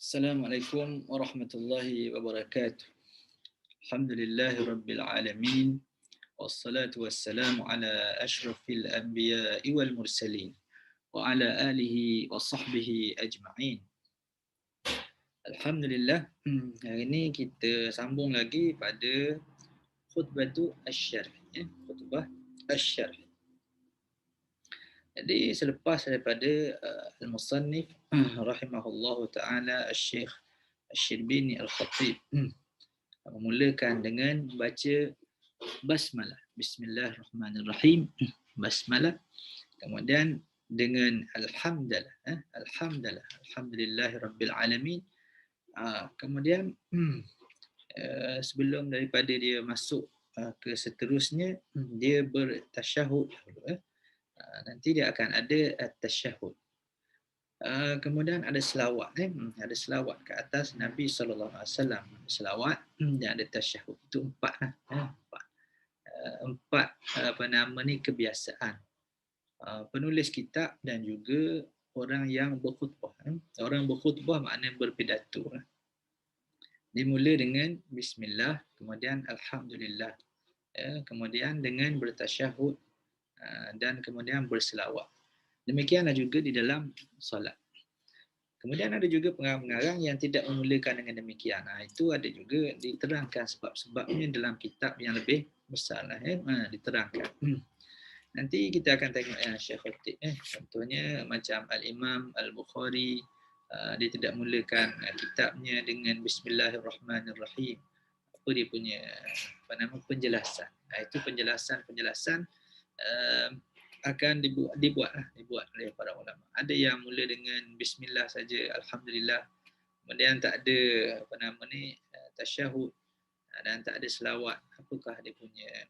Assalamualaikum warahmatullahi wabarakatuh. Alhamdulillahi rabbil alamin. Wassalatu wassalamu ala ashrafil anbiya'i wal mursalin. Wa ala alihi wa sahbihi ajma'in. Alhamdulillah, hari ini kita sambung lagi pada khutbatu asy-syarh. Khutbah asy-syarh. Jadi selepas daripada al-musannif rahimahullahu ta'ala Asy-Syaikh Asy-Syirbini Al-Khatib memulakan dengan membaca basmalah, bismillahirrahmanirrahim, basmalah, kemudian dengan alhamdulillah, alhamdulillahirabbil alamin. Kemudian sebelum daripada dia masuk ke seterusnya, dia bertasyahud dulu. Nanti dia akan ada tasyahud. Kemudian ada selawat, ada selawat ke atas Nabi SAW, selawat dan ada tasyahud. Itu empat, empat kebiasaan penulis kitab dan juga orang yang berkhutbah. Orang berkhutbah maknanya berpidato. Dimula dengan bismillah, kemudian alhamdulillah, kemudian dengan bertasyahud dan kemudian berselawat. Demikianlah juga di dalam solat. Kemudian ada juga pengarang-pengarang yang tidak memulakan dengan demikian. Itu ada juga diterangkan sebab-sebabnya dalam kitab yang lebih besar. Diterangkan. Nanti kita akan tengok Syekh Khatib. Contohnya macam Al-Imam Al-Bukhari, dia tidak mulakan kitabnya dengan Bismillahirrahmanirrahim. Apa dia punya penjelasan. Itu penjelasan akan dibuat oleh para ulama. Ada yang mula dengan bismillah saja, alhamdulillah, kemudian tak ada tasyahud dan tak ada selawat. Apakah dia punya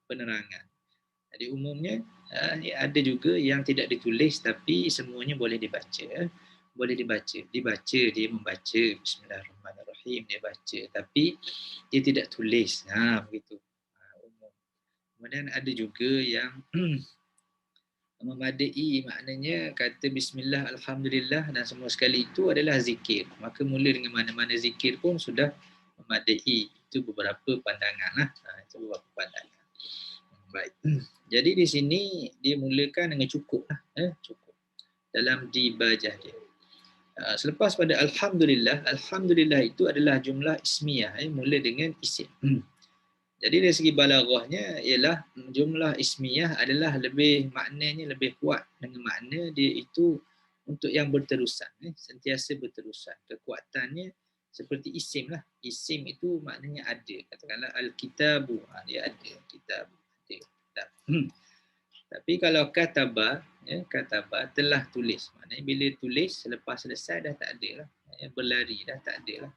penerangan? Jadi umumnya ada juga yang tidak ditulis tapi semuanya boleh dibaca. Boleh dibaca, dia membaca bismillahirrahmanirrahim, dia baca, tapi dia tidak tulis. Begitu. Umum. Kemudian ada juga yang memadai, maknanya kata bismillah, alhamdulillah dan semua sekali itu adalah zikir. Maka mula dengan mana-mana zikir pun sudah memadai. Itu beberapa pandangan. Itu beberapa pandangan. Baik. Jadi di sini dia mulakan dengan cukup. Cukup. Dalam dibajah dia. Selepas pada alhamdulillah, alhamdulillah itu adalah jumlah ismiyah. Mula dengan isim. Jadi dari segi balaghahnya ialah jumlah ismiyah adalah maknanya lebih kuat dengan makna dia itu untuk yang berterusan, sentiasa berterusan. Kekuatannya seperti isim lah. Isim itu maknanya ada. Katakanlah al-kitabu, dia ada. Kitab, ada. Tapi kalau kataba telah tulis. Maknanya bila tulis, selepas selesai dah tak ada lah. Berlari dah tak ada lah.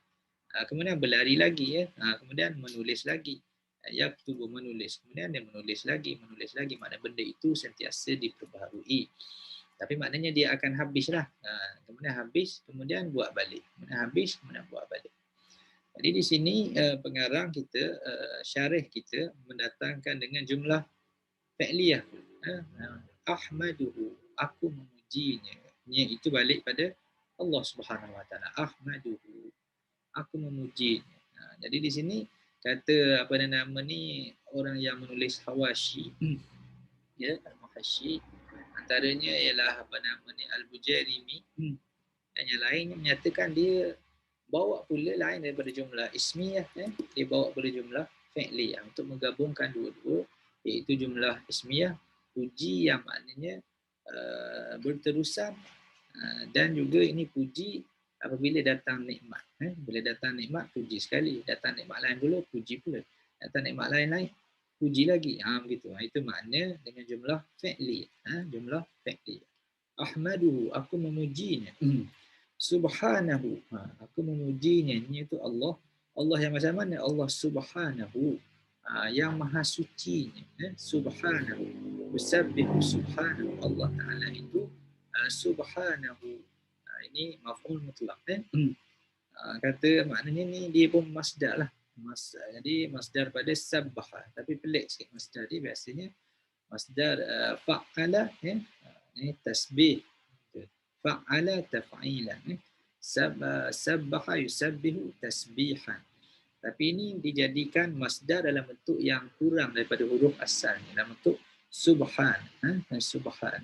Kemudian berlari lagi. Kemudian menulis lagi. Yaktubu, menulis, kemudian dia menulis lagi, makna benda itu sentiasa diperbaharui. Tapi maknanya dia akan habislah. Kemudian habis, kemudian buat balik. Kemudian habis, kemudian buat balik. Jadi di sini pengarang kita, syarih kita mendatangkan dengan jumlah fi'liyah. Ahmaduhu, aku memujinya. Itu balik pada Allah Subhanahu Wa Taala. Ahmaduhu, aku memujinya. Jadi di sini kata orang yang menulis hawashi, al-muhashi, antaranya ialah al-Bujairimi, dan yang lain menyatakan dia bawa pula lain daripada jumlah ismiyah, dia bawa pula jumlah fi'liyah untuk menggabungkan dua-dua, iaitu jumlah ismiyah, puji yang maknanya berterusan, dan juga ini puji apabila datang nikmat. Bila datang nikmat, puji sekali. Datang nikmat lain pula, puji pula. Datang nikmat lain-lain, puji lagi. Begitu. Itu makna dengan jumlah fi'li. Jumlah fi'li. Ahmaduhu, aku memujinya. Subhanahu, aku memujinya. Ini itu Allah. Allah yang macam mana? Allah Subhanahu, yang maha suci. Subhanahu. Usabbihu subhanahu. Allah Ta'ala itu Subhanahu. Ini maf'ul mutlak. Kata maknanya ni dia pun masdar lah. Jadi masdar pada sabbaha. Tapi pelik sikit masdar dia, biasanya masdar fa'ala, ini tasbih. Fa'ala taf'ilan. Sabbaha yusabbihu tasbihan. Tapi ini dijadikan masdar dalam bentuk yang kurang daripada huruf asalnya, dalam bentuk subhan. Subhan.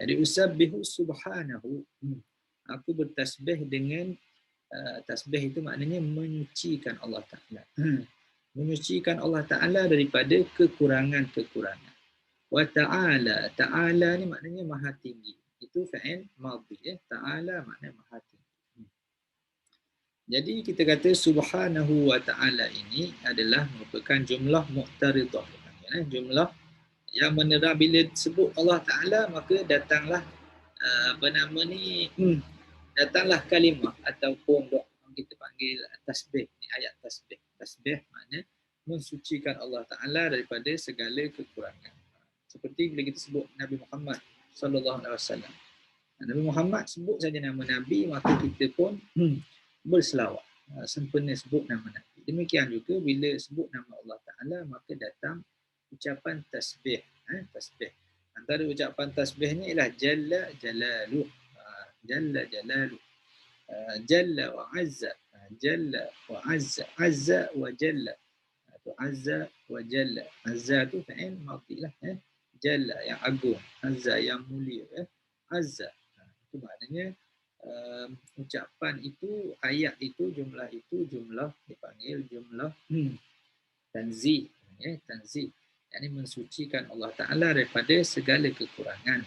Jadi usabbihu subhanahu. Aku bertasbih dengan tasbih itu maknanya menyucikan Allah Ta'ala. Menyucikan Allah Ta'ala daripada kekurangan-kekurangan. Wa ta'ala. Ta'ala ni maknanya maha tinggi. Itu fa'il madhi. Ta'ala maknanya maha tinggi. Jadi kita kata subhanahu wa ta'ala ini adalah merupakan jumlah mu'taridah. Jumlah yang menerang bila sebut Allah Ta'ala maka datanglah datanglah kalimah ataupun doa kita panggil tasbih. Ini ayat tasbih. Tasbih maknanya mensucikan Allah Ta'ala daripada segala kekurangan. Seperti bila kita sebut Nabi Muhammad sallallahu alaihi wasallam. Nabi Muhammad sebut saja nama Nabi, maka kita pun berselawat. Sempena sebut nama Nabi. Demikian juga bila sebut nama Allah Ta'ala, maka datang ucapan tasbih. Tasbih. Antara ucapan tasbih ni ialah Jalla Jalaluh. Jalla Jalaluh. Jalla wa Azza. Jalla wa Azza. Azza wa Jalla. Azza wa Jalla. Azza tu fa'il madhi lah. Jalla yang agung. Azza yang mulia. Azza. Itu maknanya ucapan itu, ayat itu, jumlah dipanggil jumlah tanzih. Tanzih. Yang ini mensucikan Allah Ta'ala daripada segala kekurangan.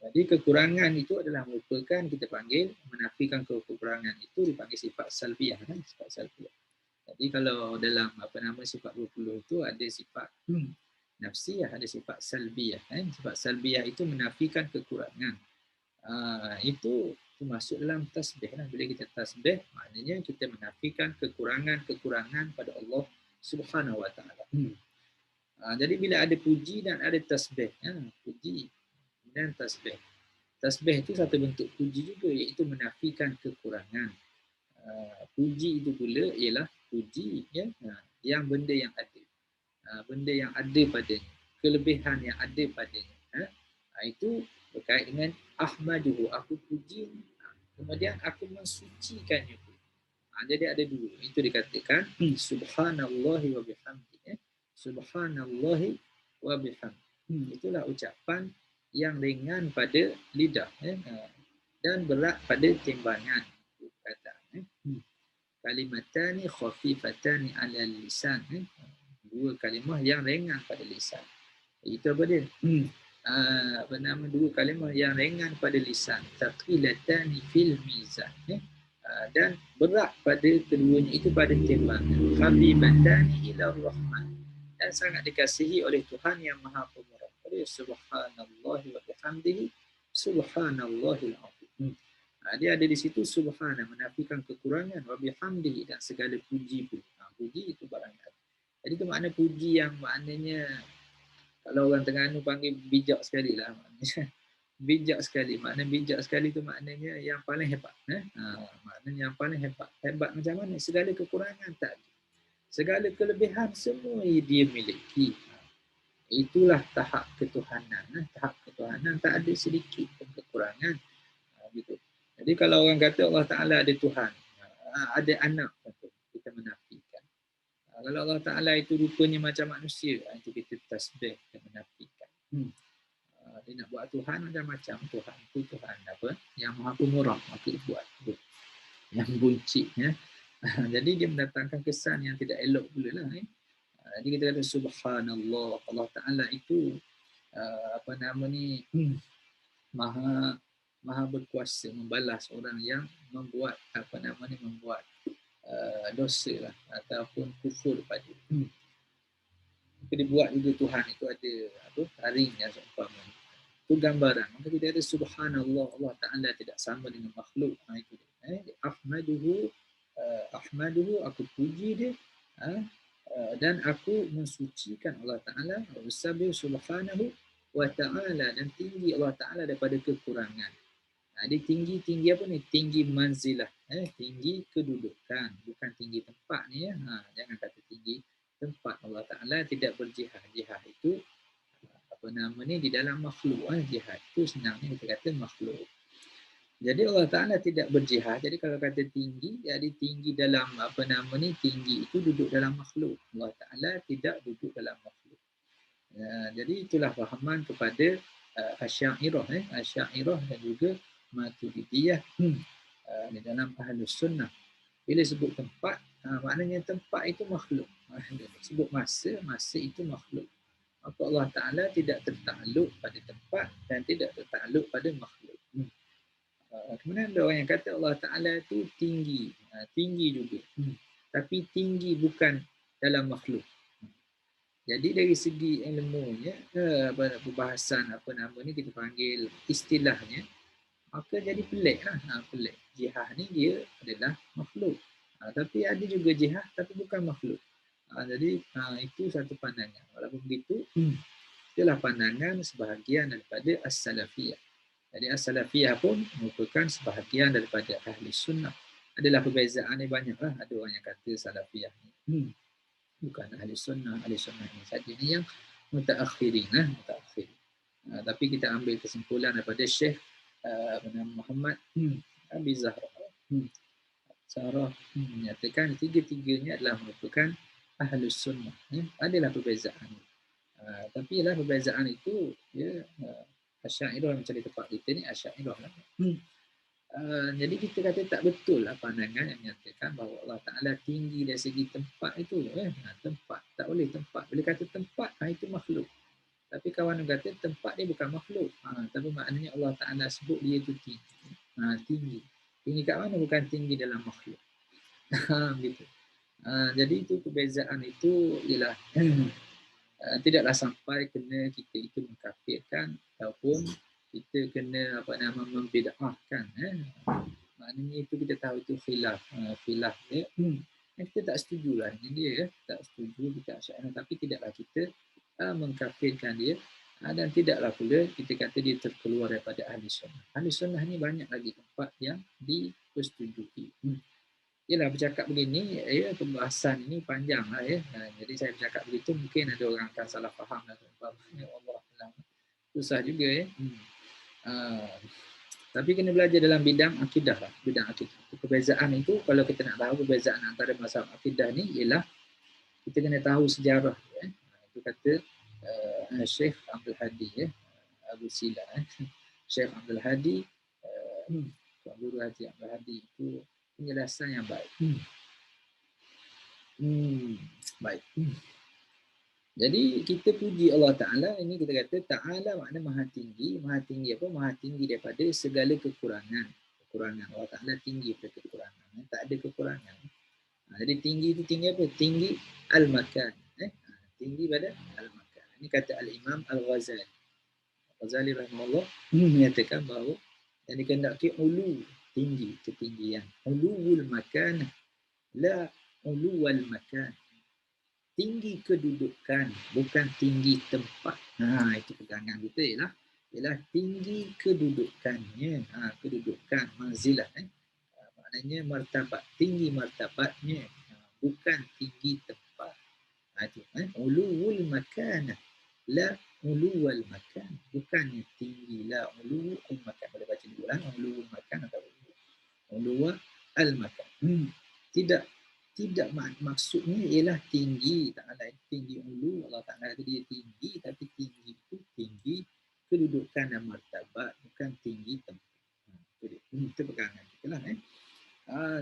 Jadi kekurangan itu adalah merupakan, kita panggil, menafikan kekurangan itu dipanggil sifat salbiyah. Sifat salbiyah. Jadi kalau dalam sifat 20 itu ada sifat nafsiyah, ada sifat salbiyah. Sifat salbiyah itu menafikan kekurangan. Itu masuk dalam tasbih. Bila kita tasbih, maknanya kita menafikan kekurangan-kekurangan pada Allah Subhanahu Wa Taala. Jadi bila ada puji dan ada tasbih, puji dan tasbih. Tasbih itu satu bentuk puji juga, iaitu menafikan kekurangan. Puji itu pula ialah puji yang benda yang ada. Benda yang ada padanya, kelebihan yang ada padanya. Itu berkait dengan ahmaduhu, aku puji, kemudian aku mensucikannya. Jadi ada dua. Itu dikatakan subhanallahi wa bihamdihi. Subhanallahi wa bihamdihi. Itulah ucapan yang ringan pada lidah dan berat pada timbangan. Kalimatani khafifatani ala lisan. Dua kalimah yang ringan pada lisan. Itu apa dia? Dua kalimah yang ringan pada lisan. Taqilatani fil mizan. Dan berat pada keduanya itu pada timbangan. Habibatani ila rahman. Dan sangat dikasihi oleh Tuhan yang Maha Pemurah. Subhanallahi wa bihamdihi. Subhanallahil azim. Dia ada di situ subhana, menafikan kekurangan, wa bihamdihi, dan segala puji pun. Puji itu barang ada. Jadi itu makna puji yang maknanya, kalau orang Terengganu panggil bijak sekali lah. Bijak sekali. Makna bijak sekali itu maknanya yang paling hebat. Maknanya yang paling hebat. Hebat macam mana? Segala kekurangan tak ada. Segala kelebihan semua dia miliki. Itulah tahap ketuhanan. Tahap ketuhanan tak ada sedikit pun kekurangan. Gitu. Jadi kalau orang kata Allah Ta'ala ada Tuhan, ada anak, kita menafikan. Kalau Allah Ta'ala itu rupanya macam manusia, itu kita tasbih, kita menafikan. Dia nak buat Tuhan macam-macam. Tuhan itu Tuhan apa? Yang Maha Pemurah, maka dia buat. Yang buncit. Jadi dia mendatangkan kesan yang tidak elok pula lah. Jadi kita kata subhanallah, Allah Ta'ala itu maha berkuasa membalas orang yang membuat membuat dosa lah, ataupun kufur pada. Maka dibuat juga Tuhan itu ada taring yang seumpama. Itu gambaran. Maka kita ada subhanallah, Allah Ta'ala tidak sama dengan makhluk. Itu ahmaduhu, aku puji dia, dan aku mensucikan Allah Ta'ala. Wasabih subhanahu wa ta'ala, dan tinggi Allah Ta'ala daripada kekurangan. Dia tinggi apa ni? Tinggi manzilah, tinggi kedudukan, bukan tinggi tempat ni ya. Jangan kata tinggi tempat. Allah Ta'ala tidak berjihad. Jihad itu di dalam makhluk. Jihad itu senangnya kita kata makhluk. Jadi Allah Ta'ala tidak berjihad. Jadi kalau kata tinggi, jadi tinggi dalam tinggi itu duduk dalam makhluk. Allah Ta'ala tidak duduk dalam makhluk. Jadi itulah fahaman kepada Asy'ariyah, Asy'ariyah dan juga Maturidiyah di dalam Ahlus Sunnah. Bila sebut tempat, maknanya tempat itu makhluk. Sebut masa, masa itu makhluk. Maka Allah Ta'ala tidak tertakluk pada tempat dan tidak tertakluk pada makhluk. Kemudian ada orang yang kata Allah Ta'ala itu tinggi. Tinggi juga. Tapi tinggi bukan dalam makhluk. Jadi dari segi ilmunya, perbahasan kita panggil istilahnya, maka jadi pelik lah. Pelik. Jihad ni dia adalah makhluk. Tapi ada juga jihad tapi bukan makhluk. Jadi itu satu pandangan. Walaupun begitu, itulah pandangan sebahagian daripada as-salafiyah. Jadi as-salafiyah pun merupakan sebahagian daripada ahli sunnah. Adalah perbezaan ni banyak lah. Ada orang yang kata salafiyah ni bukan ahli sunnah ini saja. Ini yang mutaakhirin lah, mutaakhirin. Tapi kita ambil kesimpulan daripada Syekh Muhammad Abi Zahra. Sarah menyatakan tiga-tiganya adalah merupakan ahlus sunnah. Adalah perbezaan. Tapi ialah perbezaan itu ya Asy'ariyah macam di tempat kita ni Asy'ariyah lah. Jadi kita kata tak betul lah pandangan yang menyatakan bahawa Allah Ta'ala tinggi dari segi tempat itu. Tempat, tak boleh tempat. Bila kata tempat, itu makhluk. Tapi kawan kata tempat dia bukan makhluk. Tapi maknanya Allah Ta'ala sebut dia itu tinggi. Tinggi. Tinggi kat mana? Bukan tinggi dalam makhluk. Gitu. Jadi itu perbezaan itu ialah tidaklah sampai kena kita itu mengkafirkan ataupun kita kena membid'ahkan. Maknanya itu kita tahu itu khilaf dia. Kita tak setujulah dengan dia, tak setuju kita Asy'ariyah, tapi tidaklah kita mengkafirkan dia dan tidaklah pula kita kata dia terkeluar daripada ahli sunnah. Ahli sunnah ni banyak lagi tempat yang dipersetujui. Yalah, bercakap begini, pembahasan ini panjang lah ya. Jadi saya bercakap begitu mungkin ada orang akan salah faham dan Allah, susah juga ya. Tapi kena belajar dalam bidang akidah lah, bidang akidah. Perbezaan itu kalau kita nak tahu perbezaan antara mazhab akidah ni ialah kita kena tahu sejarah ya. Itu kata Syekh Abdul Hadi ya, Abu Sila Syekh Abdul Hadi, Guru Haji Abdul Hadi itu penjelasan yang baik. Baik. Jadi kita puji Allah Ta'ala, ini kita kata Ta'ala makna maha tinggi. Maha tinggi apa? Maha tinggi daripada segala kekurangan. Allah Ta'ala tinggi daripada kekurangan. Tak ada kekurangan. Jadi tinggi itu tinggi apa? Tinggi al-makan. Tinggi pada al-makan. Ini kata Al-Imam Al-Ghazali. Al-Ghazali rahimahullah menyatakan bahawa yang dikehendaki ulu, tinggi, ketinggian. Uluwul makan, la uluwal makan. Tinggi kedudukan, bukan tinggi tempat. Itu pegangan kita ialah tinggi kedudukannya. Kedudukan, manzilah. Maknanya martabat, tinggi martabatnya. Bukan tinggi tempat. Itu. Uluwul makan, la uluwal makan. Bukannya tinggi, la uluwal makan. Boleh baca dulu lah. Uluwul makan atau uluwal makan. Tidak maksudnya ialah tinggi. Ta'ala tinggi ulu. Allah Ta'ala dia tinggi. Tapi tinggi itu tinggi kedudukan dan martabat. Bukan tinggi tempat. Itu pegangan kita lah.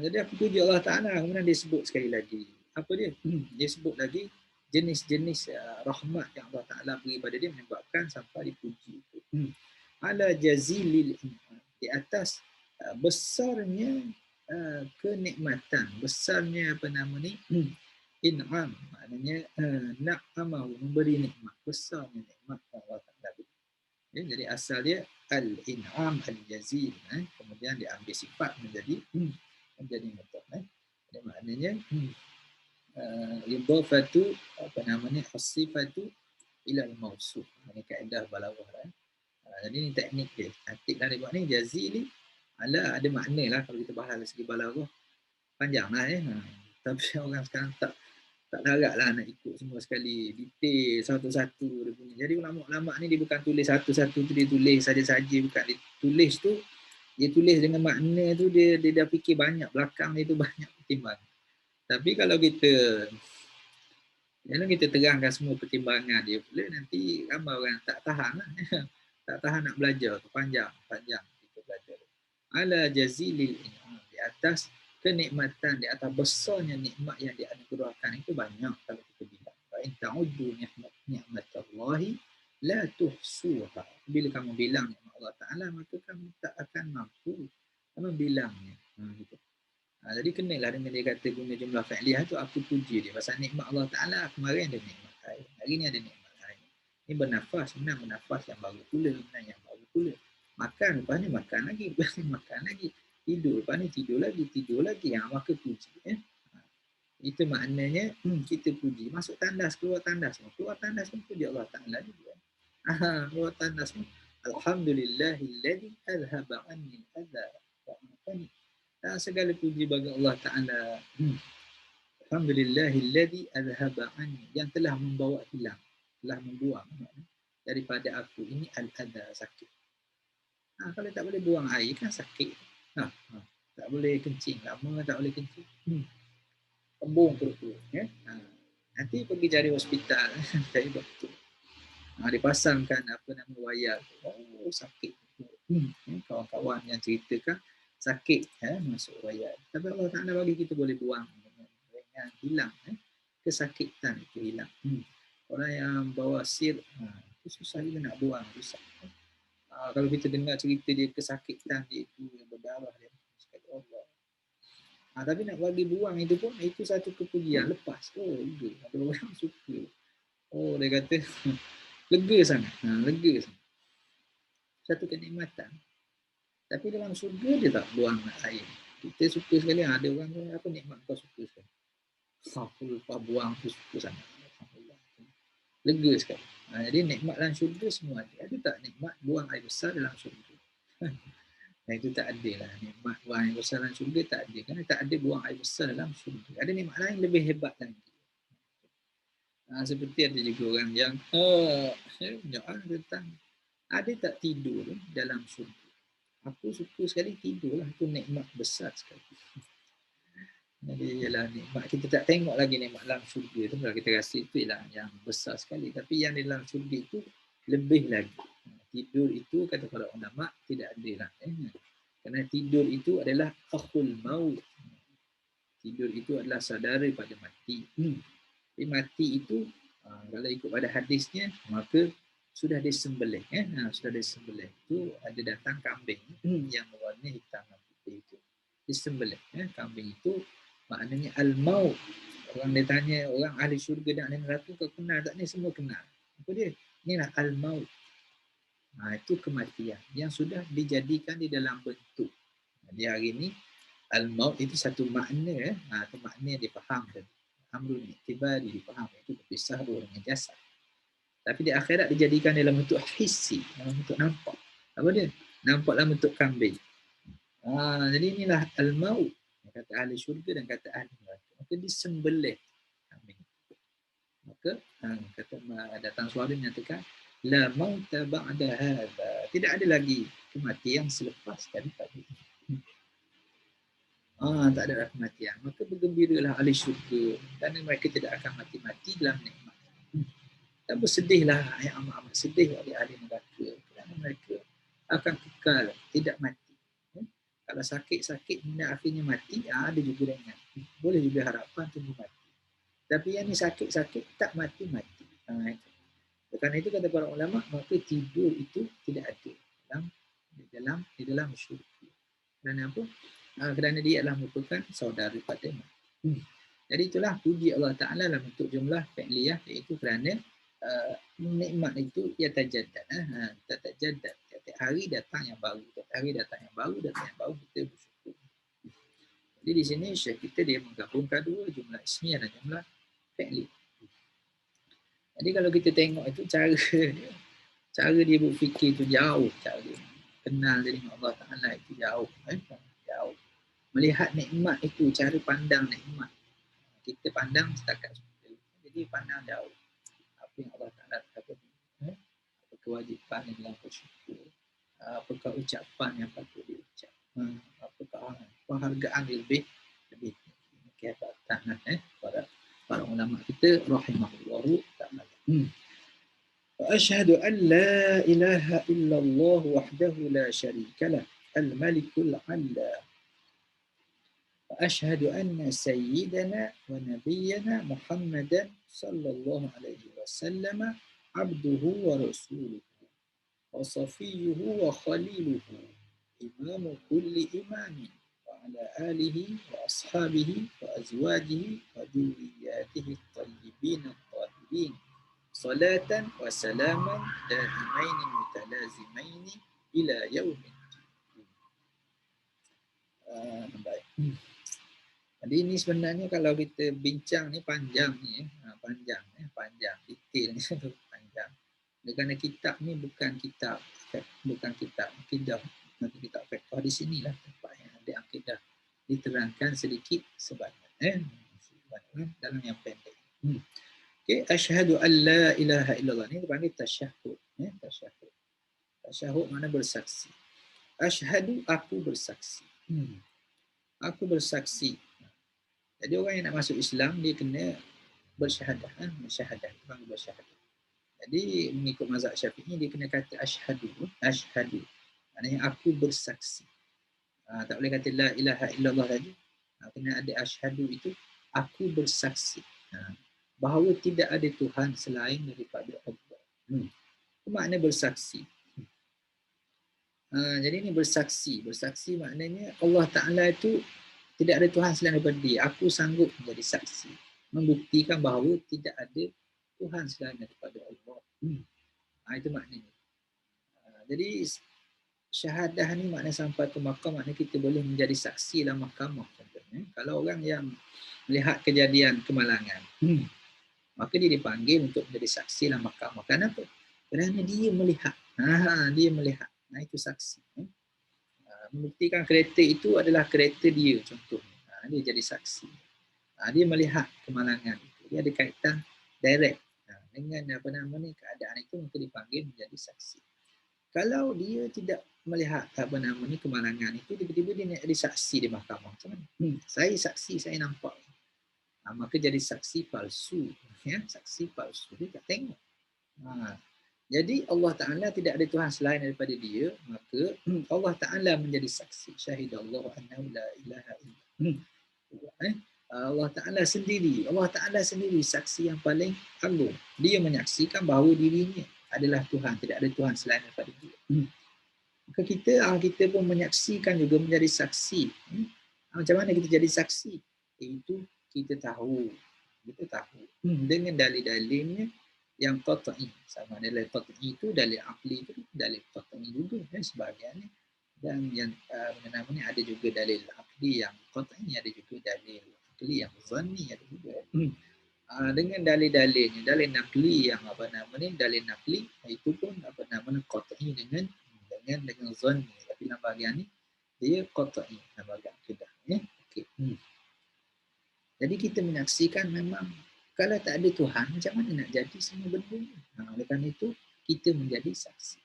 Jadi aku puji Allah Ta'ala. Kemudian dia sebut sekali lagi. Apa dia? Dia sebut lagi jenis-jenis rahmat yang Allah Ta'ala beri pada dia menyebabkan sampai dipuji. Ala jazilil di atas besarnya kenikmatan, besarnya in'am, maknanya na'amahu, memberi nikmat, besarnya nikmat Allah Ta'ala. Jadi asal dia al-in'am al-jazil, kemudian diambil sifat menjadi mutaf. Jadi maknanya idhafatu as-sifatu ila al-mawsuf. Ini kaedah balaghah. Jadi ini teknik dia. Cantik lah dia buat ni, jazili ada makna lah kalau kita bahas dari segi balaghah. Panjang lah Tapi orang sekarang tak larat lah nak ikut semua sekali. Detail satu-satu dia punya. Jadi ulama-ulama ni dia bukan tulis satu-satu tu, dia tulis saja-saja. Bukan dia tulis tu, Dia tulis dengan makna tu dia dah fikir banyak, belakang dia tu banyak pertimbangan. Tapi kalau kita terangkan semua pertimbangan dia pula, nanti ramai orang tak tahan lah. Tak tahan nak belajar tu, panjang kita belajar. Ala jazilil in'am, di atas kenikmatan, di atas besarnya nikmat yang dianugerahkan itu banyak kalau kita bilang. Fa in ta'uddu ni'matallahi la tuhsuha. Bila kamu bilang nikmat Allah Taala, maka kamu tak akan mampu membilangnya. Gitu. Jadi kenalah dengan dia kata guna jumlah fa'liyah tu, aku puji dia. Pasal nikmat Allah Ta'ala, kemarin ada nikmat air. Hari ni ada nikmat air. Ini bernafas, senang bernafas yang baru pula. Senang yang baru pula. Makan, lepas ni makan lagi. Lepas ni makan lagi. Tidur, lepas ni tidur lagi. Yang maka puji. Itu maknanya kita puji. Masuk tandas, keluar tandas. Keluar tandas pun puji Allah Ta'ala juga. Keluar tandas pun. Alhamdulillahilladzi azhaba anni al-adha wa amtani. Segala puji bagi Allah Ta'ala. Alhamdulillahilladzi azhaba anni, yang telah membawa hilang, telah membuang daripada aku ini al-adha, sakit. Kalau tak boleh buang air kan sakit. Tak boleh kencing, lama tak boleh kencing. Kembung perut. Ya? Nanti pergi cari hospital, cari doktor. Dipasangkan apa nama wayar. Oh, sakit. Kawan-kawan yang ceritakan sakit masuk wayar. Tapi Allah Ta'ala bagi kita boleh buang dengan hilang kesakitan itu hilang. Orang yang bawa sir itu susah juga nak buang, susah. Kalau kita dengar cerita dia kesakitan dia itu yang berdarah dia, Allah. Tapi nak bagi buang itu pun itu satu kepujian, lepas. Oh, lega. Ada orang suka. Oh, dia kata lega sangat. Lega sangat. Satu kenikmatan. Tapi dalam surga dia tak buang air. Kita suka sekali, ada orang apa nikmat kau suka sekali. Aku lupa buang, aku suka sangat. Lega sekali. Jadi nikmat dalam surga semua ada. Ada tak nikmat buang air besar dalam surga? Itu tak ada lah. Nikmat buang air besar dalam surga tak ada. Kerana tak ada buang air besar dalam surga. Ada nikmat lain lebih hebat lagi. Seperti ada juga orang yang tentang ada tak tidur dalam surga? Aku suka sekali tidur lah. Itu nikmat besar sekali. Jadi ialah nikmat. Kita tak tengok lagi nikmat dalam syurga tu. Kalau kita rasa itu ialah yang besar sekali. Tapi yang di dalam syurga itu lebih lagi. Tidur itu kata para ulama tidak ada lah. Kerana tidur itu adalah akhul maut. Tidur itu adalah saudara pada mati. Tapi mati itu kalau ikut pada hadisnya maka sudah disembelih. Sudah disembelih. Itu ada datang kambing yang berwarna hitam dan putih itu. Disembelih. Kambing itu maknanya al-maut. Orang dia tanya, orang ahli syurga dan ahli neraka, kau kenal tak? Ni semua kenal. Apa dia? Inilah al-maut. Itu kematian yang sudah dijadikan di dalam bentuk. Di hari ini, al-maut itu satu makna. Itu makna yang difaham. Amrul iktibari difaham. Itu berpisah dengan jasad. Tapi di akhirat dijadikan dalam bentuk hissi. Dalam bentuk nampak. Apa dia? Nampak dalam bentuk kambing. Jadi inilah al-maut. Kata ahli syurga dan kata ahli neraka. Maka disembelih kambing. Maka kata datang suara menyatakan la mauta ba'da hadza. Tidak ada lagi kematian selepas daripada ini. Tak ada kematian. Maka bergembiralah ahli syurga kerana mereka tidak akan mati-mati dalam nikmat. Dan bersedihlah yang amat-amat sedih oleh ahli neraka kerana mereka akan kekal tidak mati. Kalau sakit-sakit hingga akhirnya mati, ada juga dengan. Boleh juga harapan tunggu mati. Tapi yang ni sakit-sakit tak mati-mati. Kerana itu kata para ulama, maka tidur itu tidak ada di dalam syurga. Kerana apa? Kerana dia adalah merupakan saudara pada mati. Jadi itulah puji Allah Ta'ala dalam bentuk jumlah fi'liyah, iaitu kerana nikmat itu ia tajaddad. Tajaddad. Setiap hari datang yang baru, kita bersyukur. Jadi di sini Syekh kita dia menggabungkan dua jumlah ismiyah dan jumlah fi'li. Jadi kalau kita tengok itu cara dia berfikir itu jauh, cara dia kenal dengan Allah Ta'ala itu jauh. Jauh. Melihat nikmat itu, cara pandang nikmat. Kita pandang setakat seperti itu. Jadi pandang jauh. Apa yang Allah Ta'ala kata, apa kewajipan yang dalam bersyukur, apakah ucapan yang patut diucap. penghargaan lebih kehebatan para ulama kita rahimahullahu taala. وأشهد أن لا إله إلا الله وحده لا شريك له الملك العلى وأشهد أن سيدنا ونبينا محمدا صلى الله عليه وسلم عبده ورسوله وصفيه وخليله إمام كل إمام وعلى آله وأصحابه وأزواجه وذرياته الطيبين الطاهرين صلاة وسلاما دائمين متلازمين إلى يوم الدين. Baik. Jadi ini sebenarnya kalau kita bincang ni panjang ni, panjang detail ni panjang. Kerana kitab ni bukan kitab akidah, nanti kitab fiqh di sinilah tempat yang ada akidah diterangkan sedikit sebanyak dalam yang pendek. Okay, asyhadu an la ilaha illallah ni dipanggil tasyahud. Tasyahud. Tasyahud makna bersaksi. Asyhadu, aku bersaksi. Aku bersaksi. Jadi orang yang nak masuk Islam dia kena bersyahadah, bersyahadah, orang bersyahadah. Jadi mengikut mazhab Syafi'i dia kena kata asyhadu, asyhadu. Maknanya aku bersaksi. Tak boleh kata la ilaha illallah tadi. Kena ada asyhadu itu aku bersaksi. Bahawa tidak ada Tuhan selain daripada Allah. Itu makna bersaksi. Jadi ini bersaksi. Bersaksi maknanya Allah Ta'ala itu tidak ada Tuhan selain daripada dia. Aku sanggup menjadi saksi. Membuktikan bahawa tidak ada Tuhan selain daripada Allah. Itu maknanya. Jadi syahadah ni makna sampai ke mahkamah, makna kita boleh menjadi saksi dalam mahkamah. Contohnya, kalau orang yang melihat kejadian kemalangan, maka dia dipanggil untuk menjadi saksi dalam mahkamah. Kenapa? Kerana dia melihat. Dia melihat. Itu saksi. Membuktikan kereta itu adalah kereta dia, contohnya. Dia jadi saksi. Dia melihat kemalangan itu. Dia ada kaitan direct dengan keadaan itu, maka dipanggil menjadi saksi. Kalau dia tidak melihat kemalangan itu, tiba-tiba dia nak jadi saksi di mahkamah. Macam mana? Saya saksi, saya nampak. Maka jadi saksi palsu. Saksi palsu. Dia tak tengok. Jadi Allah Ta'ala tidak ada Tuhan selain daripada dia, maka Allah Ta'ala menjadi saksi. Syahidallahu annahu la ilaha illallah. Allah Ta'ala sendiri. Allah Ta'ala sendiri saksi yang paling agung. Dia menyaksikan bahawa dirinya adalah Tuhan. Tidak ada Tuhan selain daripada dia. Maka kita pun menyaksikan juga menjadi saksi. Macam mana kita jadi saksi? Itu kita tahu dengan dalil-dalilnya yang qat'i. Sama dalil qat'i itu, dalil aqli itu, dalil qat'i juga sebahagiannya. Dan yang ada juga dalil aqli yang qat'i, ada juga dalil aqli yang zanni, ada juga. Dengan dalil-dalilnya, dalil naqli yang dalil naqli itu pun qat'i dengan zanni. Tapi dalam bahagian ni dia qat'i dalam bahagian akidah. Okey. Jadi kita menyaksikan memang kalau tak ada Tuhan, macam mana nak jadi semua benda ni? Oleh kerana itu, kita menjadi saksi.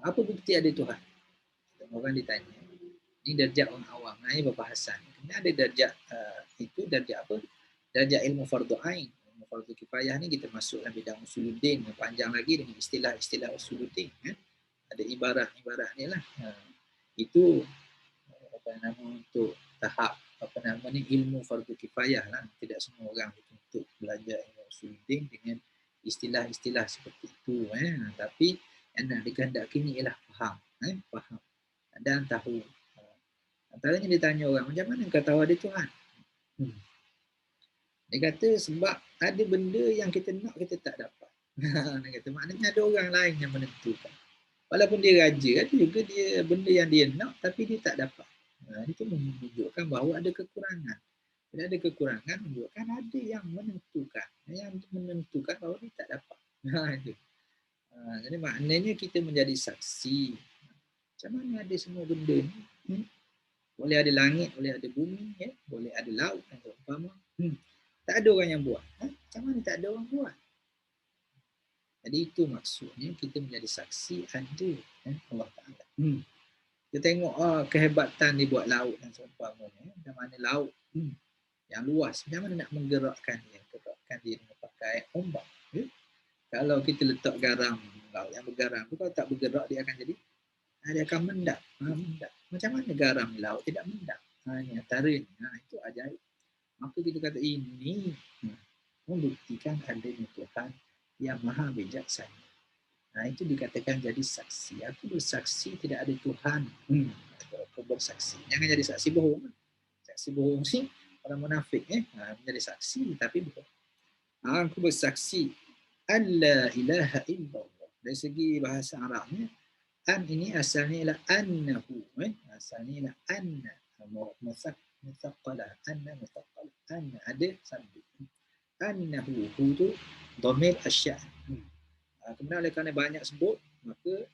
Apa bukti ada Tuhan? Orang ditanya. Ini darjah orang awam. Ini berbahasan. Kemudian ada darjah itu, darjah apa? Darjah ilmu fardu ain. Ilmu fardu kifayah ni kita masuk dalam bidang usuluddin. Yang panjang lagi dengan istilah-istilah usuluddin. Ada ibarat-ibarat ni lah. Itu untuk tahap ilmu fardu kifayah lah. Tidak semua orang untuk belajar ilmu usuluddin dengan istilah-istilah seperti itu. Tapi yang nak dikehendaki ni ialah faham. Faham dan tahu. Antaranya dia tanya orang, macam mana kau tahu ada Tuhan? Dia kata sebab ada benda yang kita nak, kita tak dapat. Dia kata maknanya ada orang lain yang menentukan. Walaupun dia raja, ada juga dia benda yang dia nak tapi dia tak dapat. Itu menunjukkan bahawa ada kekurangan. Bila ada kekurangan, menunjukkan ada yang menentukan. Yang menentukan bahawa dia tak dapat. Jadi maknanya kita menjadi saksi. Macam mana ada semua benda ni? Boleh ada langit, boleh ada bumi, boleh ada laut, tak ada orang yang buat. Macam mana tak ada orang buat? Jadi itu maksudnya kita menjadi saksi ada Allah Ta'ala. Dia tengok kehebatan dia buat laut dan seumpamanya. Macam mana laut yang luas, macam mana nak menggerakkan dia, dengan pakai ombak. Ya? Kalau kita letak garam, laut yang bergaram tu kalau tak bergerak dia akan jadi, dia akan mendap. Mendap. Macam mana garam di laut tidak mendap? Ini antaranya. Itu ajaib. Maka kita kata ini membuktikan adanya Tuhan yang maha bijaksana. Itu dikatakan jadi saksi. Aku bersaksi tidak ada Tuhan. Aku bersaksi. Jangan jadi saksi bohong. Saksi bohong sih orang munafik. Menjadi saksi tapi bohong. Aku bersaksi an la ilaha illallah. Dari segi bahasa Arabnya, an ini asalnya ialah annahu. Asalnya ialah anna. Muthaqqala. Anna muthaqqala. Anna ada sabit. Annahu. Hu tu dhamir asya'. Kemudian oleh kerana banyak sebut, maka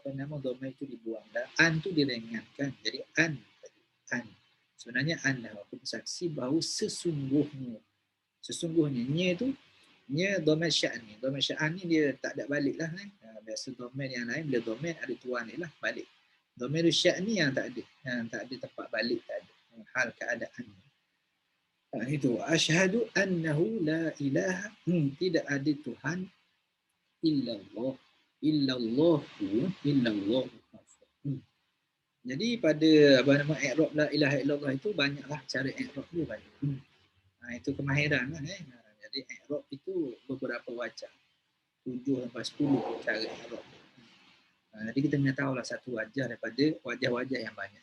nama dhamir itu dibuang. Dan an tu diringankan. Jadi an. Sebenarnya an. Aku bersaksi bahawa sesungguhnya. Sesungguhnya. Nya tu nya dhamir sya'ni. Dhamir sya'ni dia tak ada balik lah. Biasa dhamir yang lain, bila dhamir ada tuan ni lah, balik. Dhamir sya'ni yang tak ada. Yang tak ada tempat balik, tak ada. Hal keadaan. Itu. Asyhadu annahu la ilaha. Tidak ada Tuhan illallah. Illallah. Jadi pada i'rab la ilaha illallah itu banyaklah cara i'rab dia banyak. Itu kemahiran lah. Jadi i'rab itu beberapa wajah. 7 sampai 10 cara i'rab. Jadi kita kena tahulah satu wajah daripada wajah-wajah yang banyak.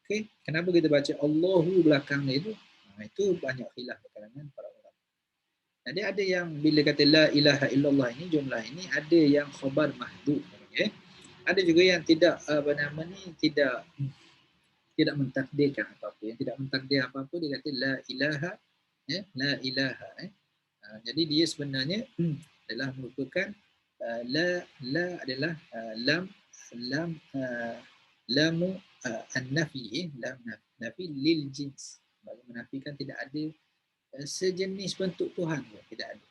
Okey, kenapa kita baca Allahu belakang dia itu? Itu banyak khilaf di kalangan para ulama. Jadi ada yang bila kata la ilaha illallah ini, jumlah ini ada yang khabar mahdhuf. Okay? Ada juga yang tidak tidak mentakdirkan apa-apa. Yang tidak mentakdir apa-apa dia kata la ilaha, la ilaha. Jadi dia sebenarnya adalah merupakan la adalah lamu an-nafi, lam nafi lil jins. Bagi menafikan tidak ada sejenis bentuk Tuhan pun, tidak ada.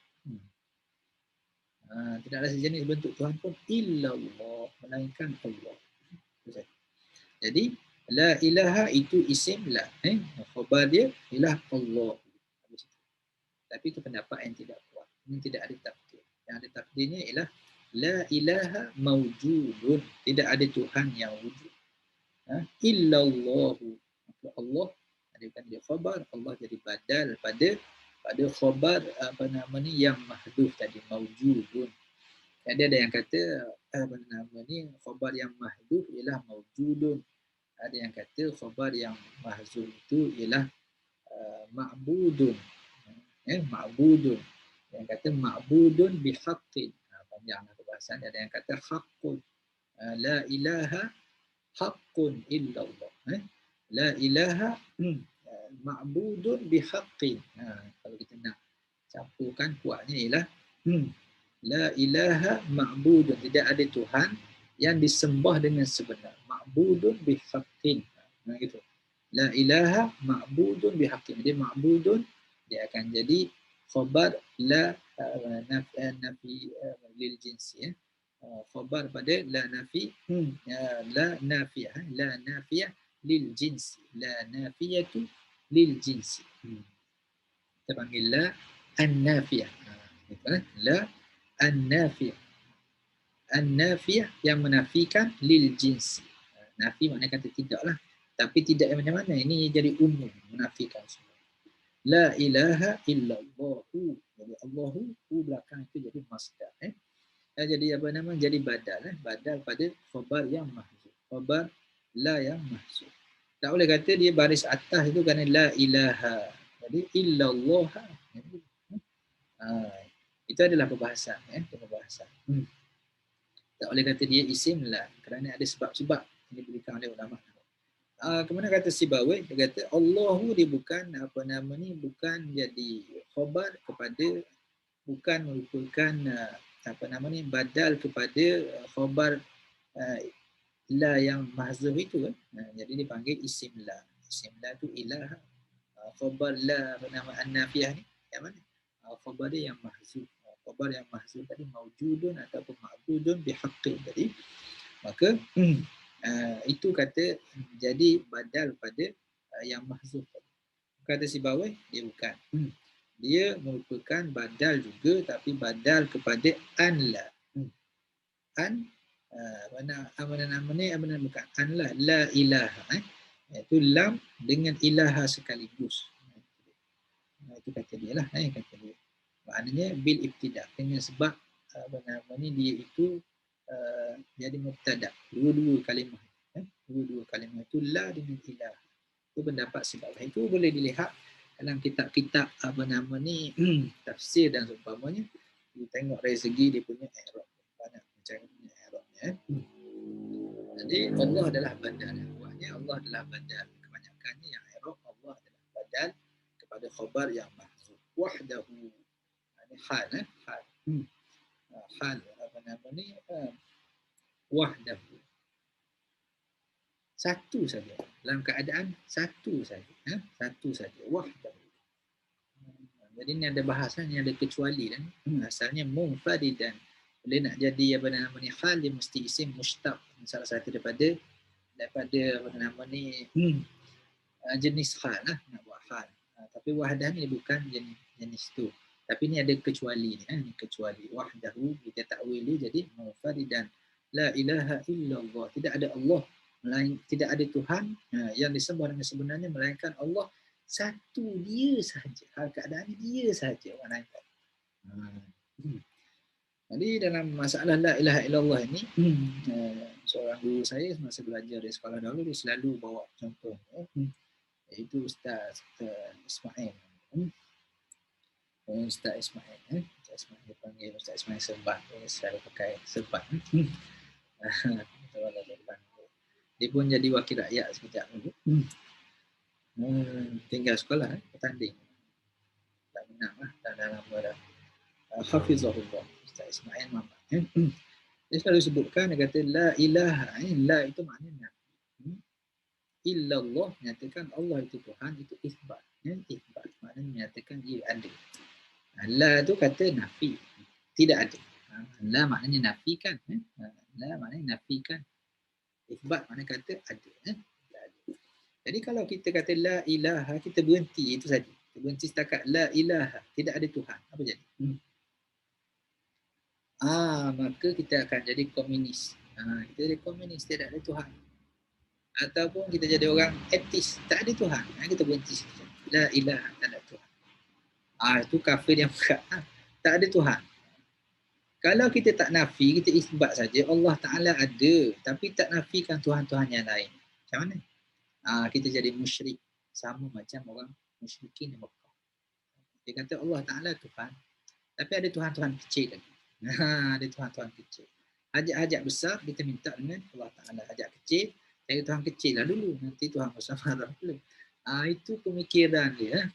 Tidak ada sejenis bentuk Tuhan pun illallah, melainkan Allah. Jadi la ilaha itu isim la, khabar dia ialah Allah. Tapi itu pendapat yang tidak kuat. Ini tidak ada takdir. Yang ada takdirnya ialah la ilaha mawjudun, tidak ada Tuhan yang wujud. Illallahu, Allah adakan dia khabar, Allah jadi badal pada khabar yang mahdhuf tadi, mawjudun. Jadi ada yang kata khabar yang mahdhuf ialah mawjudun. Ada yang kata khabar yang mahzuf itu ialah ma'budun. Ma'budun. Yang kata ma'budun bihaqqin. Panjanglah perbahasan. Ada yang kata haqqun. La ilaha haqqun illallah. La ilaha ma'budun bihaqqin. Kalau kita nak campurkan kuatnya ialah la ilaha ma'budun. Tidak ada Tuhan yang disembah dengan sebenar. Ma'budun bihaqqin. Gitu. La ilaha ma'budun bihaqqin. Jadi ma'budun dia akan jadi khabar la nafi lil jinsi. Khabar pada la nafi la nafiyah lil jinsi. La nafiyatu lil jinsi. Kita panggil la an-nafiyah. La an-nafiyah. An-nafiyah yang menafikan lil jinsi. Nafi maknanya kata tidaklah. Tapi tidak yang macam mana? Ini jadi umum, menafikan semua. La ilaha illallahu. Jadi Allahu belakang itu jadi masdar. Jadi jadi badal. Badal pada khabar yang mahzuf. Khabar la yang mahzuf. Tak boleh kata dia baris atas itu kerana la ilaha. Jadi illallah. Itu adalah perbahasan. Perbahasan. Tak boleh kata dia isim la. Kerana ada sebab-sebab yang diberikan oleh ulama. Kemudian kata Sibawai, dia kata Allahu dia bukan bukan jadi khabar kepada, bukan merupakan badal kepada khabar la yang mahzuf itu kan. Jadi dipanggil isim la. Isim la tu ilah. Khabar la an-nafiyah ni yang mana? Khabar dia yang mahzuf. Khabar yang mahzuf tadi maujudun ataupun ma'budun bihaqqin. Jadi maka Itu kata jadi badal pada yang mahzuf. Kata si bawah dia bukan. Dia merupakan badal juga tapi badal kepada an la. An apa nama bukan an la ilaha. Iaitu lam dengan ilaha sekaligus. Itu kata dia lah, kata dia. Maknanya bil ibtida dengan sebab dia itu jadi mubtada. Dua-dua kalimah. Dua-dua kalimah itu la dengan ilah. Itu pendapat sebab itu boleh dilihat dalam kitab-kitab tafsir dan seumpamanya. Kita tengok dari segi dia punya i'rab. Banyak macam punya i'rabnya. Jadi Allah adalah badal. Buatnya Allah adalah badal. Kebanyakannya yang i'rab Allah adalah badal kepada khabar yang mahzuf. Wahdahu. Ini hal. Hal wahdahu. Satu saja. Dalam keadaan satu saja. Satu saja. Wahdahu. Jadi ni ada bahasan yang ada kecuali dan asalnya munfaridan. Boleh nak jadi hal dia mesti isim mustaq. Salah satu daripada jenis hal lah nak buat hal. Tapi wahdah ni bukan jenis tu. Tapi ni ada kecuali ni. Kecuali wahdahu kita takwil dia jadi munfaridan. La ilaha illallah. Tidak ada Allah. Tidak ada Tuhan yang disembah dengan sebenarnya melainkan Allah satu dia sahaja. Hal keadaan dia sahaja orang lain. Jadi dalam masalah la ilaha illallah ini seorang guru saya masa belajar di sekolah dahulu dia selalu bawa contoh iaitu Ustaz Ismail. Ustaz Ismail dia panggil Ustaz Ismail Serbat. Dia selalu pakai serbat. Dia pun jadi wakil rakyat sekejap dulu. Tinggal sekolah, bertanding. Tak menang lah, tak dalam pada Hafizahullah, Ustaz Ismail Muhammad. Dia selalu sebutkan, dia kata, la ilaha, la itu maknanya nafi. Illallah, menyatakan Allah itu Tuhan, itu isbat. Isbat, maknanya menyatakan ia ada. La itu kata nafi, tidak ada. La maknanya nafikan. La maknanya nafikan. Isbat maknanya kata ada. Jadi kalau kita kata la ilaha, kita berhenti itu saja. Kita berhenti setakat la ilaha, tidak ada Tuhan. Apa jadi? Maka kita akan jadi komunis. Kita jadi komunis, tidak ada Tuhan. Ataupun kita jadi orang etis, tak ada Tuhan. Kita berhenti saja. La ilaha, tak ada Tuhan. Itu kafir yang berat. Tak ada Tuhan. Kalau kita tak nafi, kita isbat saja Allah Ta'ala ada, tapi tak nafikan Tuhan-Tuhan yang lain. Macam mana? Kita jadi musyrik. Sama macam orang musyrikin di Mekah. Dia kata Allah Ta'ala Tuhan, tapi ada Tuhan-Tuhan kecil lagi. Ada Tuhan-Tuhan kecil. Hajat-hajat besar kita minta dengan Allah Ta'ala. Hajat kecil, cari Tuhan kecil lah dulu. Nanti Tuhan besar marah dulu. Itu pemikiran dia.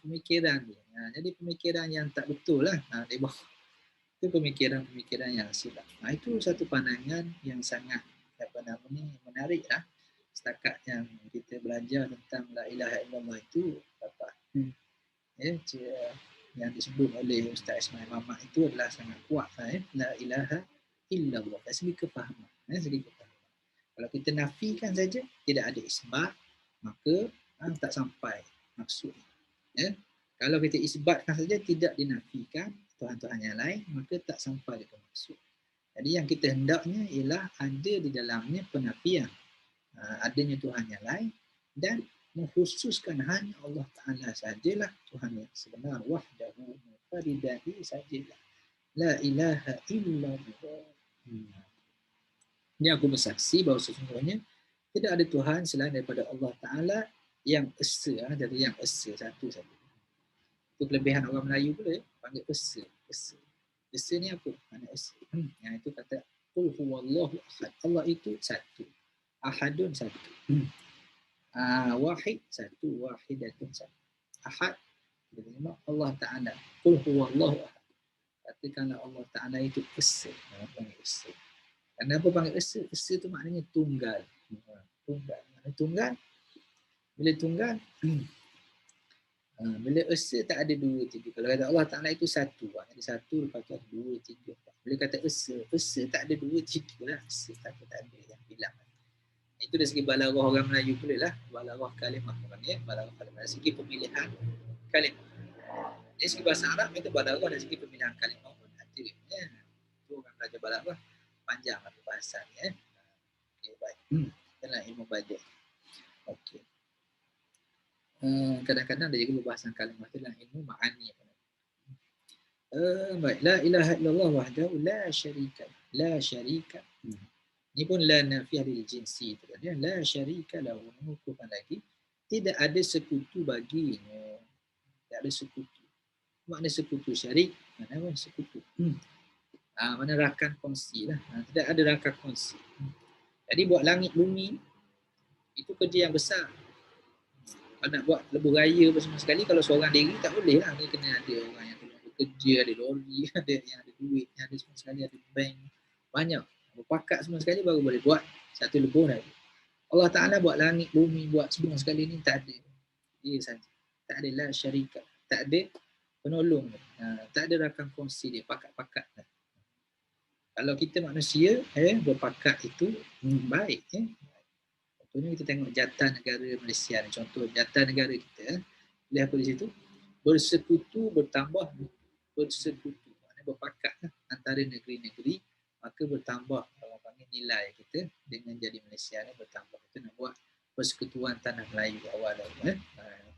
Jadi pemikiran yang tak betul lah. Dia bawa. Itu pemikiran-pemikiran yang silap. Itu satu pandangan yang sangat menarik lah. Setakat yang kita belajar tentang la ilaha illallah itu dapat yang disebut oleh Ustaz Ismail Muhammad itu adalah sangat kuat la ilaha illallah dari segi kefahaman. Kalau kita nafikan saja tidak ada isbat, maka tak sampai maksud. Kalau kita isbatkan saja tidak dinafikan Tuhan-Tuhan yang lain, maka tak sampai ke maksud. Jadi yang kita hendaknya ialah ada di dalamnya penafian adanya Tuhan yang lain dan mengkhususkan hanya Allah Ta'ala sajalah Tuhan yang sebenar. Wahdahu munfaridahi sajalah. La ilaha illallah. Ini aku bersaksi bahawa sesungguhnya tidak ada Tuhan selain daripada Allah Ta'ala yang esa. Dari yang esa satu saja. Itu kelebihan orang Melayu pula panggil esa. Esa ni apa? Mana esa? Yang itu kata qul huwallahu ahad. Allah itu satu. Ahadun satu. Wahid satu. Wahidatun satu. Ahad. Allah Ta'ala. Qul huwallahu ahad. Katakanlah Allah Ta'ala itu esa. Panggil esa. Kenapa panggil esa? Esa itu maknanya tunggal. Tunggal. Bila tunggal, bila esa tak ada dua, tiga. Kalau kata Allah Ta'ala itu satu. Ada satu, lepas tu ada dua, tiga. Bila kata esa tak ada dua, tiga lah. Esa tak ada yang bilang. Itu dari segi balaghah orang Melayu pula lah, balaghah kalimah orang ya, balaghah kalimah dari segi pemilihan kalimah. Dari segi bahasa Arab itu balaghah dari segi pemilihan kalimah pun ada ya. Itu orang belajar balaghah panjang lah pembahasannya. Okey, baik. Dalam ilmu badiah. Okey. Kadang-kadang ada juga pembahasan kalimah itu dalam ilmu ma'ani. Baik. La ilaha illallah wahdahu la syarika. La syarika. Ini pun la nafiyah lil jinsi. La syarika lahu. Mengukuhkan lagi. Tidak ada sekutu baginya. Tidak ada sekutu. Makna sekutu syarik. Mana sekutu. Mana rakan kongsi lah. Tidak ada rakan kongsi. Jadi buat langit bumi, itu kerja yang besar. Kalau nak buat lebuh raya semua sekali, kalau seorang diri tak boleh lah. Dia kena ada orang yang tolong bekerja, ada lori, ada yang ada duit, yang ada semua sekali, ada bank. Banyak. Berpakat semua sekali baru boleh buat satu lebuh raya. Allah Ta'ala buat langit, bumi, buat semua sekali ni tak ada. Dia saja. Tak ada lah syarikat. Tak ada penolong. Tak ada rakan kongsi dia, pakat-pakat. Kalau kita manusia, berpakat itu baik. Contohnya kita tengok jatah negara Malaysia ni. Contoh jatah negara kita. Lihat apa di situ? Bersekutu bertambah bersekutu. Maknanya berpakat antara negeri-negeri. Maka bertambah orang panggil nilai kita dengan jadi Malaysia ni bertambah. Kita nak buat persekutuan tanah Melayu awal lagi.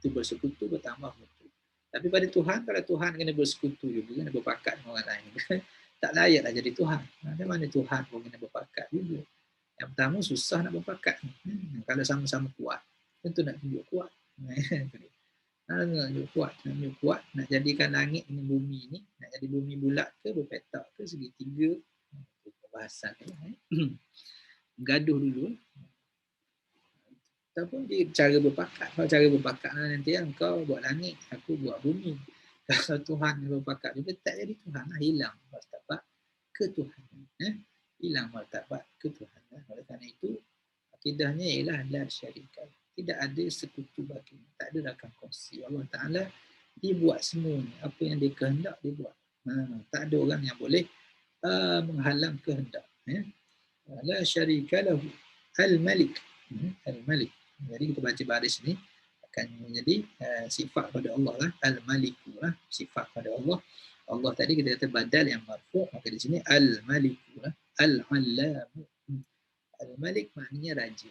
Itu bersekutu bertambah betul. Tapi pada Tuhan, kalau Tuhan kena bersekutu juga, kena berpakat dengan orang lain. Tak layaklah jadi Tuhan. Macam mana Tuhan pun kena berpakat juga. Yang pertama susah nak berpakat. Kalau sama-sama kuat, tentu nak tunjuk kuat. Nak tunjuk kuat, nak jadikan langit dengan bumi ni, nak jadi bumi bulat ke, berpetak ke, segitiga. Pembahasan ni. Gaduh dulu. Ataupun dia cara berpakat. Kalau cara berpakat nanti engkau buat langit, aku buat bumi. Kalau Tuhan berpakat juga, tak jadi Tuhan lah. Hilang martabat ketuhanan. Hilang martabat ketuhanan. Oleh kerana itu, akidahnya ialah la syarika. Tidak ada sekutu bagi. Tak ada rakan kongsi. Allah Ta'ala, dia buat semua ni. Apa yang dia kehendak, dia buat. Tak ada orang yang boleh menghalang kehendak. La syarika lahu. Al-Malik. Al-Malik. Jadi kita baca baris ni akan menjadi sifat pada Allah lah. Al-Maliku lah. Sifat pada Allah. Allah tadi kita kata badal yang marfu', maka di sini Al-Maliku lah. Al-Allamu. Al-Malik maknanya raja.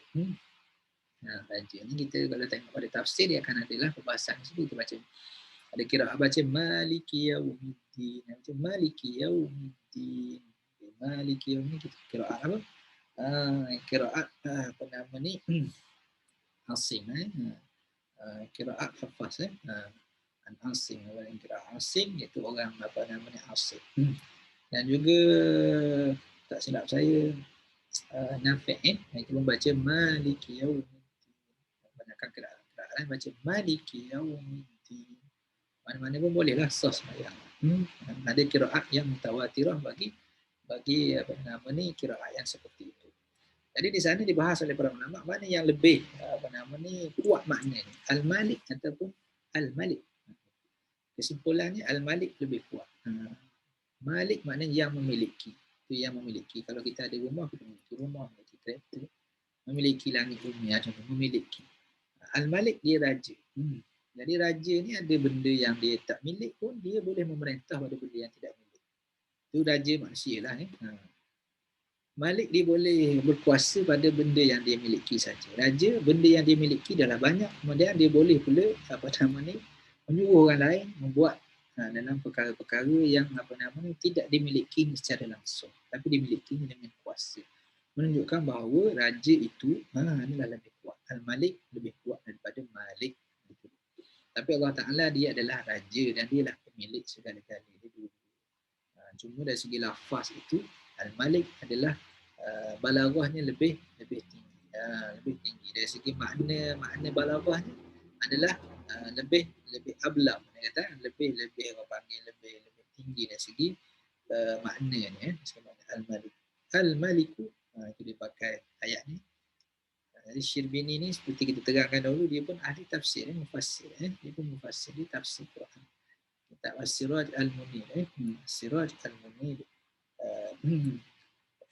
Raja ni kita kalau tengok pada tafsir dia akan adalah perbahasan sebut kita baca. Ada kiraat baca Maliki Yaumiddin. Baca Maliki Yaumiddin. Maliki Yaumiddin kita kiraat apa? Kiraat apa nama ni? Asim kiraat hafaz Asim. Kiraat Asim iaitu orang apa namanya Asim. Dan juga tak silap saya Nafi' itu membaca Maliki Yaumiddin. Banyakkan kiraat baca Maliki Yaumiddin. Mana-mana pun bolehlah sah sembahyang. Ada kiraat yang mutawatirah bagi apa nama ni kiraat yang seperti itu. Jadi di sana dibahas oleh para ulama mana yang lebih apa nama ni kuat maknanya, Al-Malik ataupun Al-Malik. Kesimpulannya Al-Malik lebih kuat. Malik maknanya yang memiliki. Itu yang memiliki. Kalau kita ada rumah, kita memiliki rumah, memiliki kereta, memiliki langit bumi, contoh memiliki. Al-Malik dia raja. Jadi raja ni ada benda yang dia tak milik pun dia boleh memerintah pada benda yang tidak milik. Itu raja manusia lah. Malik dia boleh berkuasa pada benda yang dia miliki saja. Raja, benda yang dia miliki dah banyak, kemudian dia boleh pula apa nama ni menyuruh orang lain membuat dalam perkara-perkara yang apa nama ni tidak dimiliki secara langsung, tapi dimiliki dengan kuasa. Menunjukkan bahawa raja itu adalah lebih kuat. Al-Malik lebih kuat daripada Malik. Tapi Allah Ta'ala dia adalah raja dan dia lah pemilik segala-galanya. Cuma dari segi lafaz itu Al-Malik adalah balaghahnya lebih tinggi. Lebih tinggi dari segi makna balaghahnya adalah lebih ablam, kata lebih apa panggil lebih tinggi dari segi maknanya. Al-Malik. Al-Maliku itu dipakai ayat ni. Jadi Syirbini ni seperti kita terangkan dahulu dia pun ahli tafsir, mufassir. Dia pun mufassir, dia tafsir Quran. Kitab As-Siraj Al-Munir. As-Siraj Al-Munir.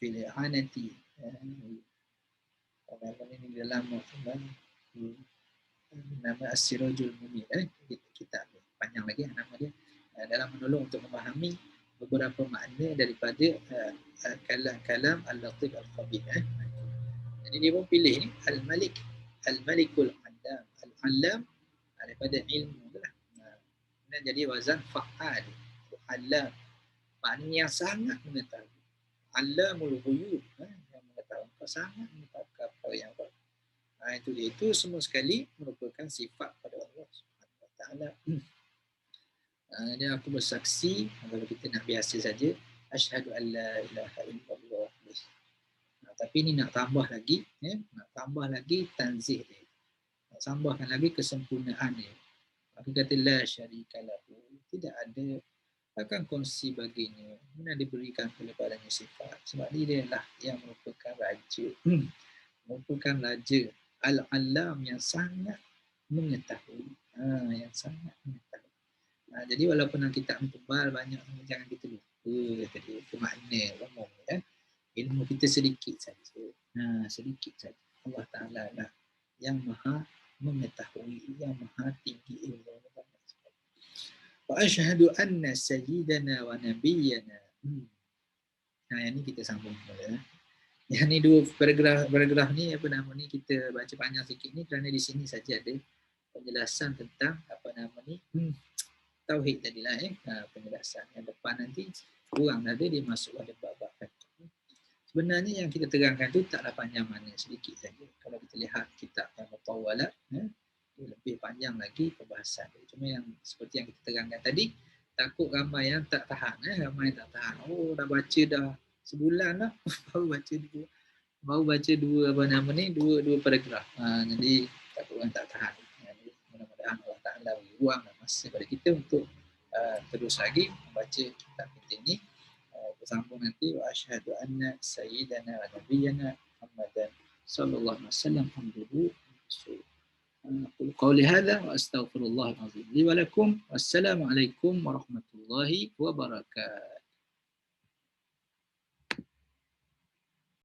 Fil Hanati Nama ini dalam nama As-Sirajul Munir, kitab panjang lagi nama dia, dalam menolong untuk memahami beberapa makna daripada kalam Al-Latif Al-Khabir. Jadi dia pun pilih ni Al-Malik, Al-Malikul Allam, Al-Allam daripada ilmu tu lah. Jadi wazan fa'al, Allam, maknanya yang sangat mengetahui. Allamul ghuyub, yang mengetahui apa sangat mengetahui apa yang apa. Itu dia, itu semua sekali merupakan sifat pada Allah Subhanahu Wa Taala. Dan aku bersaksi, kalau kita nak biasa saja, asyhadu an la ilaha illallah. Tapi ini nak tambah lagi, nak tambah lagi tanzih dia. Nak tambahkan lagi kesempurnaan dia. Aku kata la syarika lahu, tidak ada akan kongsi baginya, mana diberikan kepadanya sifat, sebab dia lah yang merupakan raja, merupakan raja Al-Alam yang sangat mengetahui, yang sangat mengetahui. Jadi walaupun kitab tebal banyak, jangan kita lupa tadi itu makna umum, ya. Ilmu kita sedikit saja, sedikit saja. Allah Taala lah yang maha mengetahui, yang maha tinggi ilmu. Wa asyhadu anna sayyidana wa nabiyyana. Yang ni kita sambung dulu, ya. Yang ni dua paragraf ni apa nama ni kita baca panjang sikit ni kerana di sini saja ada penjelasan tentang apa nama ni tauhid tadilah, penjelasan. Yang depan nanti kurang ada, dia masuk pada bab-bab fiqh. Sebenarnya yang kita terangkan tu taklah panjang mana, sedikit saja. Kalau kita lihat kitab yang Mutawwalat, lebih panjang lagi perbahasan dia. Cuma yang seperti yang kita terangkan tadi, takut ramai yang tak tahan, ramai yang tak tahan. Oh, dah baca dah sebulan dah baru baca dua apa nama ni, dua paragraf. Jadi takut orang tak tahan. Jadi mudah-mudahan Allah Taala beri ruang dan masa pada kita untuk terus lagi membaca kitab kita ini. Bersambung nanti, wa asyhadu anna sayyidana wa nabiyyana Muhammadan sallallahu alaihi wasallam hamduhu rasul. أقول قولي هذا وأستغفر الله العظيم لي ولكم والسلام عليكم ورحمة الله وبركاته.